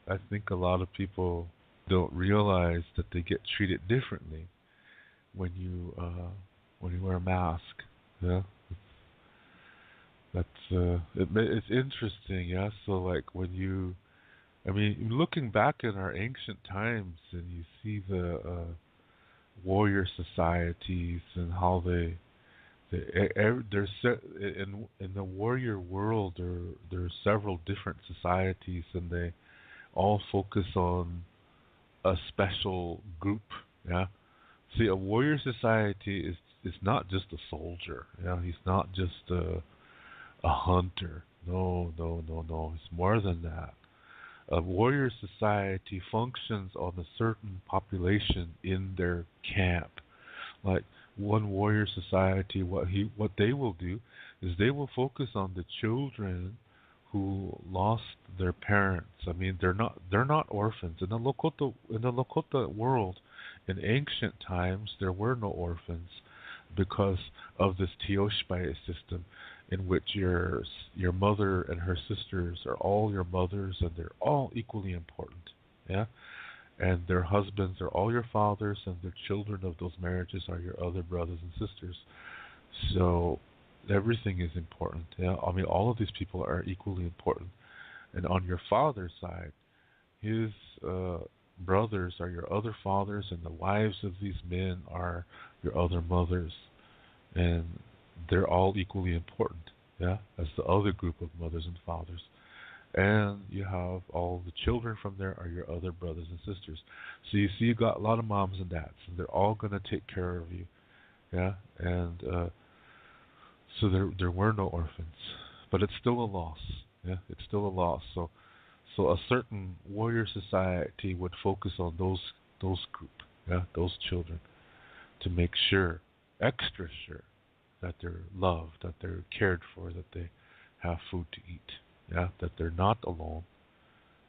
I think a lot of people don't realize that they get treated differently when you wear a mask. Yeah, it's interesting. Yeah, so like when you, I mean, looking back in our ancient times and you see the warrior societies and how there's in the warrior world there are several different societies and they all focus on a special group. Yeah. See, a warrior society is not just a soldier. Yeah, he's not just a hunter. No, no, no, no. It's more than that. A warrior society functions on a certain population in their camp. Like one warrior society, what they will do is they will focus on the children who lost their parents. I mean, they're not orphans. In the Lakota world, in ancient times, there were no orphans because of this Tioshpai system, in which your mother and her sisters are all your mothers, and they're all equally important. Yeah, and their husbands are all your fathers, and the children of those marriages are your other brothers and sisters. So everything is important. Yeah, I mean, all of these people are equally important. And on your father's side, his uh, brothers are your other fathers, and the wives of these men are your other mothers, and they're all equally important. Yeah, as the other group of mothers and fathers. And you have all the children from there are your other brothers and sisters. So you see, you got a lot of moms and dads, and they're all going to take care of you. Yeah, and so there were no orphans, but it's still a loss. Yeah, it's still a loss. So a certain warrior society would focus on those group, yeah, those children, to make sure, extra sure, that they're loved, that they're cared for, that they have food to eat, yeah, that they're not alone,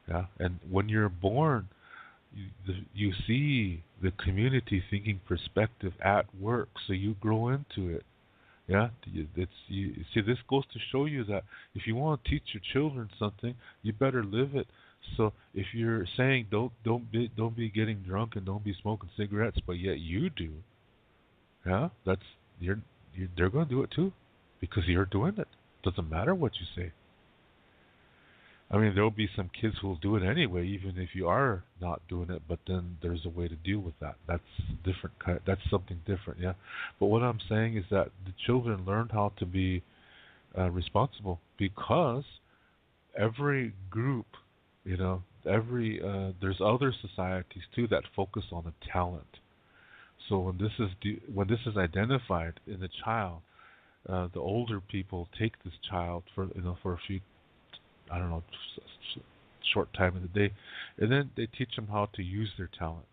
yeah. And when you're born, you see the community thinking perspective at work, so you grow into it. Yeah, you see. This goes to show you that if you want to teach your children something, you better live it. So if you're saying don't be getting drunk and don't be smoking cigarettes, but yet you do, yeah, they're going to do it too, because you're doing it. Doesn't matter what you say. I mean, there'll be some kids who'll do it anyway, even if you are not doing it. But then there's a way to deal with that. That's different. That's something different, yeah. But what I'm saying is that the children learned how to be responsible, because every group, every there's other societies too that focus on a talent. So when this is identified in a child, the older people take this child for a few, I don't know, short time in the day, and then they teach them how to use their talent,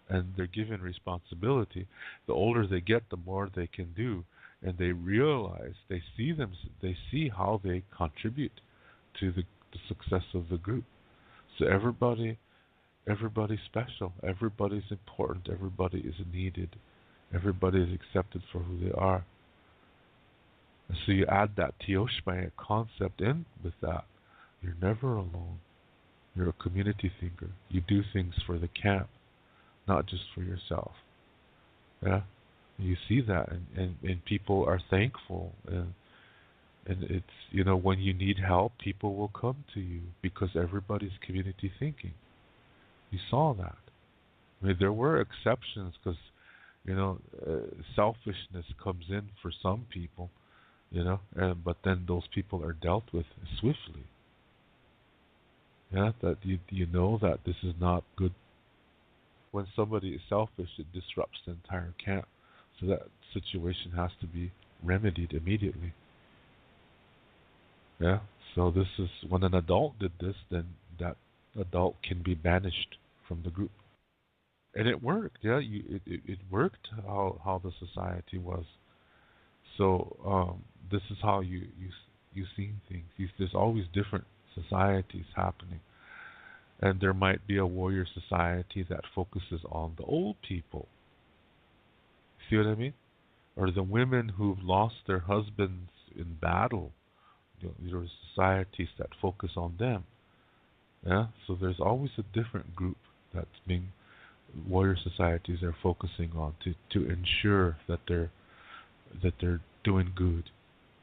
and they're given responsibility. The older they get, the more they can do, and they realize they see how they contribute to the success of the group. So everybody's special, everybody's important, everybody is needed, everybody is accepted for who they are. And so you add that Tioshmaya concept in with that. You're never alone. You're a community thinker. You do things for the camp, not just for yourself. Yeah, you see that, and people are thankful, and it's when you need help, people will come to you because everybody's community thinking. You saw that. I mean, there were exceptions because selfishness comes in for some people, but then those people are dealt with swiftly. Yeah, that you know that this is not good. When somebody is selfish, it disrupts the entire camp. So that situation has to be remedied immediately. Yeah. So this is when an adult did this, then that adult can be banished from the group, and it worked. Yeah, it worked how the society was. So this is how you seen things. There's always different societies happening, and there might be a warrior society that focuses on the old people. See what I mean? Or the women who've lost their husbands in battle. There are societies that focus on them. Yeah, so there's always a different group that's being warrior societies are focusing on to ensure that they're doing good.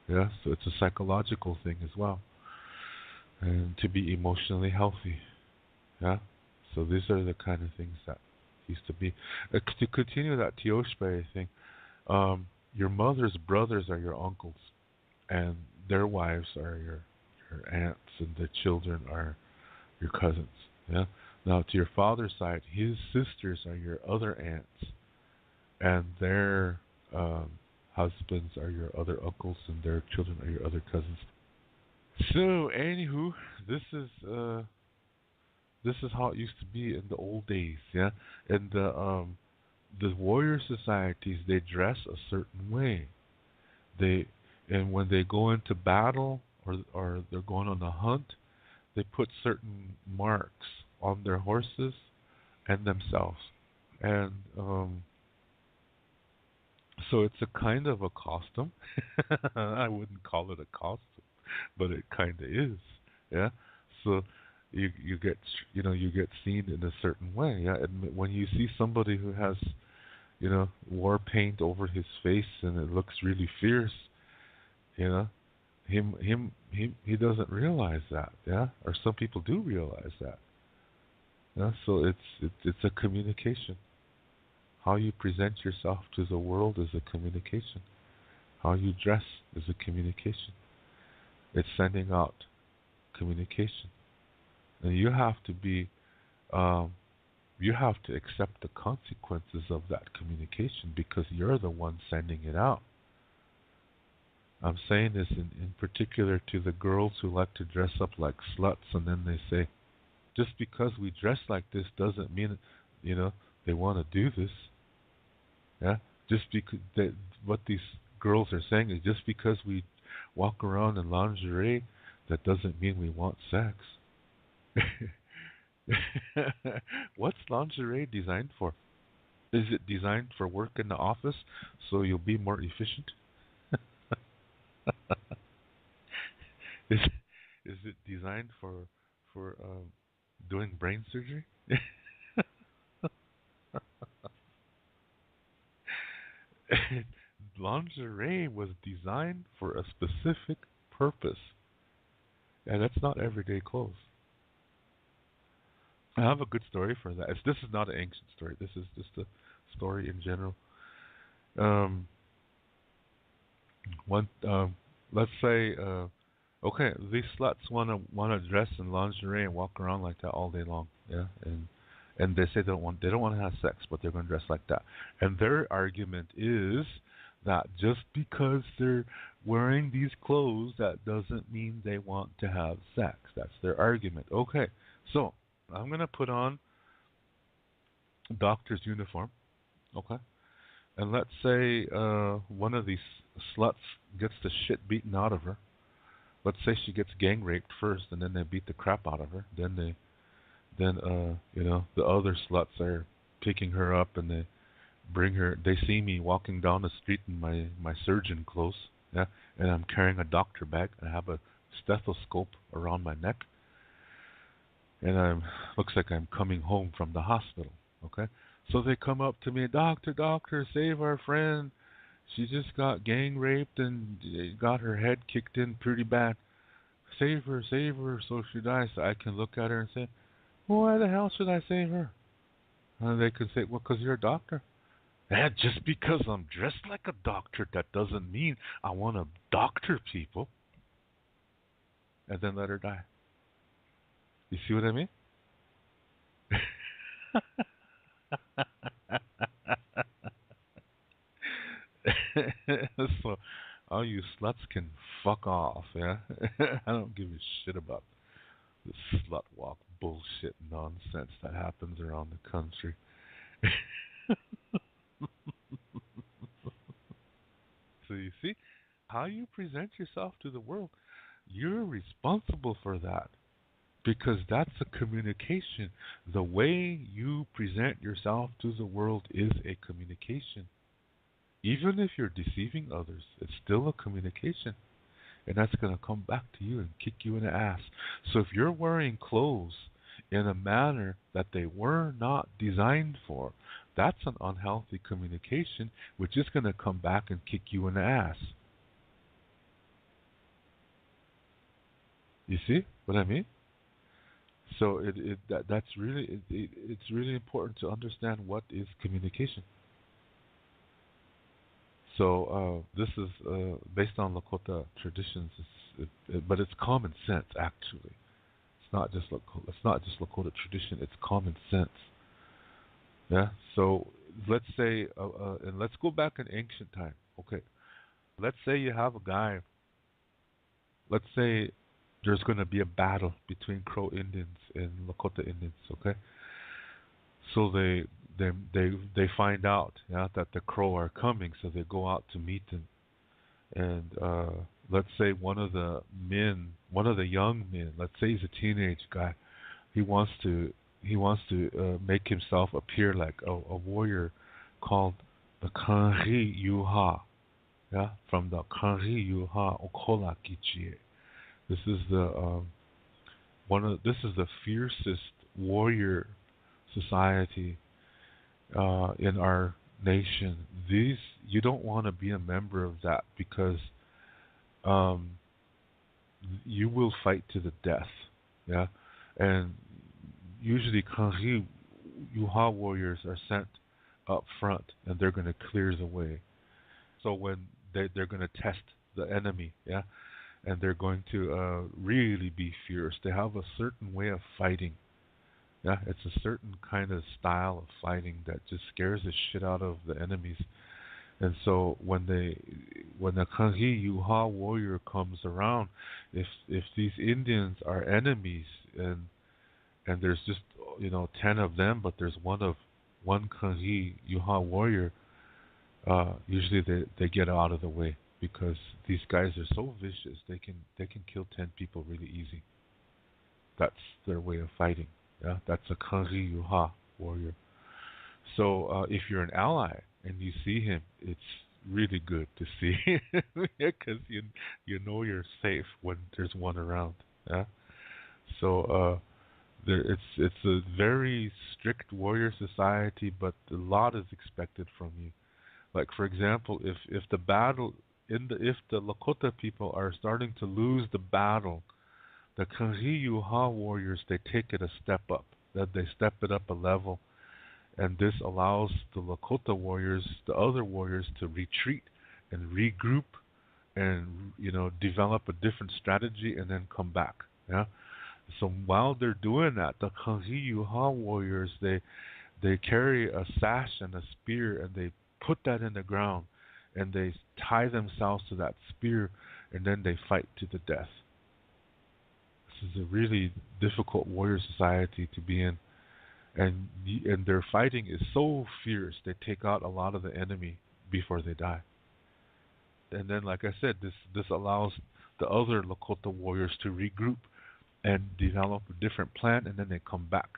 Yeah, so it's a psychological thing as well, and to be emotionally healthy. Yeah, so these are the kind of things that used to be. To continue that Tioshbe thing, your mother's brothers are your uncles, and their wives are your aunts, and the children are your cousins. Yeah. Now to your father's side, his sisters are your other aunts, and their husbands are your other uncles, and their children are your other cousins. So, anywho, this is uh, this is how it used to be in the old days. Yeah, and the warrior societies, they dress a certain way. They and when they go into battle or they're going on a hunt, they put certain marks on their horses and themselves. And so it's a kind of a costume. I wouldn't call it a costume, but it kind of is. Yeah. So you get you get seen in a certain way. Yeah. And when you see somebody who has war paint over his face and it looks really fierce, you know, he doesn't realize that. Yeah. Or some people do realize that. Yeah. So it's a communication. How you present yourself to the world is a communication. How you dress is a communication. It's sending out communication, and um, you have to accept the consequences of that communication because you're the one sending it out. I'm saying this in particular to the girls who like to dress up like sluts, and then they say, just because we dress like this doesn't mean, you know, they want to do this. Yeah, just because what these girls are saying is just because we walk around in lingerie, that doesn't mean we want sex. What's lingerie designed for? Is it designed for work in the office so you'll be more efficient? is is it designed for doing brain surgery? Lingerie was designed for a specific purpose, and that's not everyday clothes. I have a good story for that. This is not an ancient story. This is just a story in general. Um, one, let's say, okay, these sluts wanna dress in lingerie and walk around like that all day long. Yeah, and they say they don't want to have sex, but they're going to dress like that. And their argument is that just because they're wearing these clothes, that doesn't mean they want to have sex. That's their argument. Okay, so I'm going to put on a doctor's uniform. Okay, and let's say one of these sluts gets the shit beaten out of her. Let's say she gets gang raped first, and then they beat the crap out of her. Then the other sluts are picking her up, and they bring her. They see me walking down the street in my surgeon clothes, yeah, and I'm carrying a doctor bag. I have a stethoscope around my neck, and I'm looks like I'm coming home from the hospital. Okay, so they come up to me, doctor, doctor, save our friend. She just got gang raped and got her head kicked in pretty bad. Save her, so she dies. So I can look at her and say, well, why the hell should I save her? And they could say, well, because you're a doctor. And just because I'm dressed like a doctor, that doesn't mean I want to doctor people and then let her die. You see what I mean? So all you sluts can fuck off, yeah? I don't give a shit about the slut walk bullshit nonsense that happens around the country. So you see, how you present yourself to the world, you're responsible for that because that's a communication. The way you present yourself to the world is a communication. Even if you're deceiving others, it's still a communication. and that's going to come back to you and kick you in the ass. So if you're wearing clothes in a manner that they were not designed for, that's an unhealthy communication, which is going to come back and kick you in the ass. You see what I mean? So it's really important to understand what is communication. So this is based on Lakota traditions, but it's common sense actually. It's not just Lakota tradition. It's common sense. Yeah. So let's say, and let's go back in ancient time. Okay. Let's say you have a guy. Let's say there's going to be a battle between Crow Indians and Lakota Indians. Okay. So they find out, yeah, that the Crow are coming, so they go out to meet them. And let's say one of the young men, let's say he's a teenage guy, he wants to make himself appear like a warrior called the Kanri Yuha, yeah, from the Kanri Yuha Okola Kichie. This is the this is the fiercest warrior society in our nation. These You don't want to be a member of that because um, you will fight to the death. Yeah, and usually Kanri Yuha warriors are sent up front, and they're going to clear the way. So when they're going to test the enemy, yeah, and they're going to really be fierce. They have a certain way of fighting. Yeah, it's a certain kind of style of fighting that just scares the shit out of the enemies. And so when the Kangi Yuha warrior comes around, if these Indians are enemies and there's just 10 of them, but there's one Kangi Yuha warrior, usually they get out of the way because these guys are so vicious they can kill 10 people really easy. That's their way of fighting. Yeah, that's a Kanri Yuha warrior. So if you're an ally and you see him, it's really good to see because you know you're safe when there's one around. Yeah. So it's a very strict warrior society, but a lot is expected from you. Like for example, if the battle if the Lakota people are starting to lose the battle, the Kanri Yuha warriors, they take it a step up. That they step it up a level, and this allows the Lakota warriors, the other warriors, to retreat and regroup, and develop a different strategy, and then come back. Yeah. So while they're doing that, the Kanri Yuha warriors they carry a sash and a spear, and they put that in the ground, and they tie themselves to that spear, and then they fight to the death. This is a really difficult warrior society to be in, and their fighting is so fierce. They take out a lot of the enemy before they die. And then, like I said, this allows the other Lakota warriors to regroup and develop a different plan, and then they come back.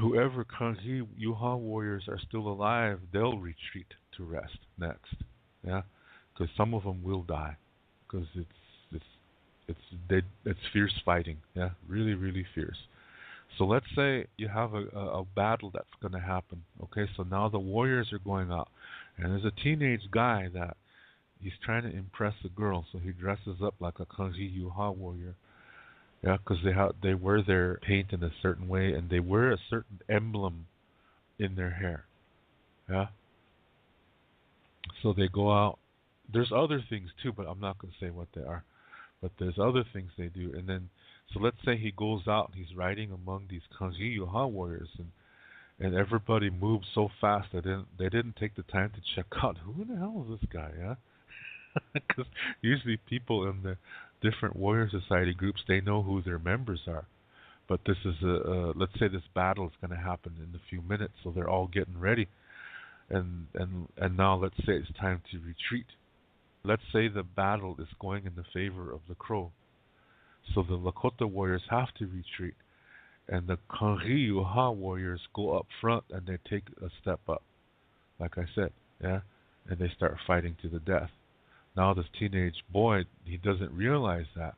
Whoever Kanri Yuha warriors are still alive, they'll retreat to rest next. Yeah, because some of them will die because it's fierce fighting. Yeah, really, really fierce. So let's say you have a battle that's going to happen. Okay, so now the warriors are going out, and there's a teenage guy that he's trying to impress a girl, so he dresses up like a Kanri Yuha warrior. Yeah, because they wear their paint in a certain way, and they wear a certain emblem in their hair. Yeah. So they go out. There's other things too, but I'm not going to say what they are. But there's other things they do, and then so let's say he goes out and he's riding among these Kanri Yuha warriors, and everybody moves so fast that they didn't take the time to check out who the hell is this guy. Yeah. Because usually people in the different warrior society groups, they know who their members are. But this is let's say this battle is going to happen in a few minutes, so they're all getting ready, and now let's say it's time to retreat. Let's say the battle is going in the favor of the Crow, so the Lakota warriors have to retreat, and the Kanri Yuha warriors go up front and they take a step up, like I said, yeah, and they start fighting to the death. Now this teenage boy, he doesn't realize that.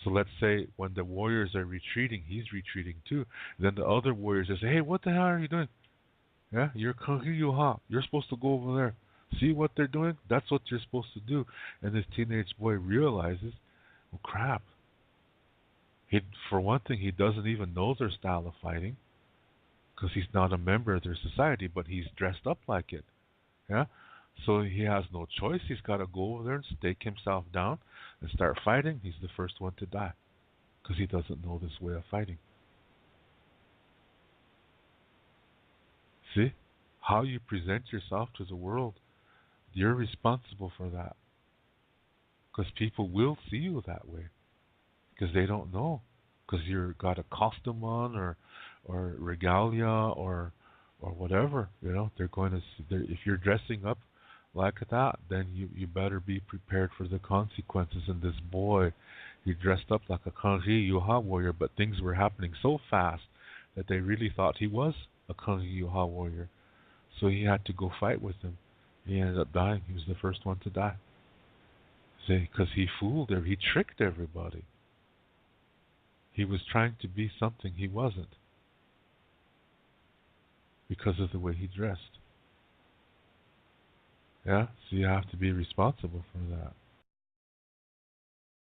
So let's say when the warriors are retreating, he's retreating too. Then the other warriors just say, "Hey, what the hell are you doing? Yeah, you're Kagiyuha. You're supposed to go over there. See what they're doing? That's what you're supposed to do." And this teenage boy realizes, "Oh crap!" He, for one thing, he doesn't even know their style of fighting because he's not a member of their society, but he's dressed up like it. Yeah, so he has no choice. He's got to go over there and stake himself down and start fighting. He's the first one to die because he doesn't know this way of fighting. See how you present yourself to the world. You're responsible for that because people will see you that way because they don't know because you've got a costume on or regalia or whatever. You know they're going to see, if you're dressing up like that, then you better be prepared for the consequences. And this boy, he dressed up like a Kanji Yuha warrior, but things were happening so fast that they really thought he was a Kanji Yuha warrior. So he had to go fight with him. He ended up dying. He was the first one to die. See, because he fooled every, he tricked everybody. He was trying to be something he wasn't because of the way he dressed. Yeah, so you have to be responsible for that.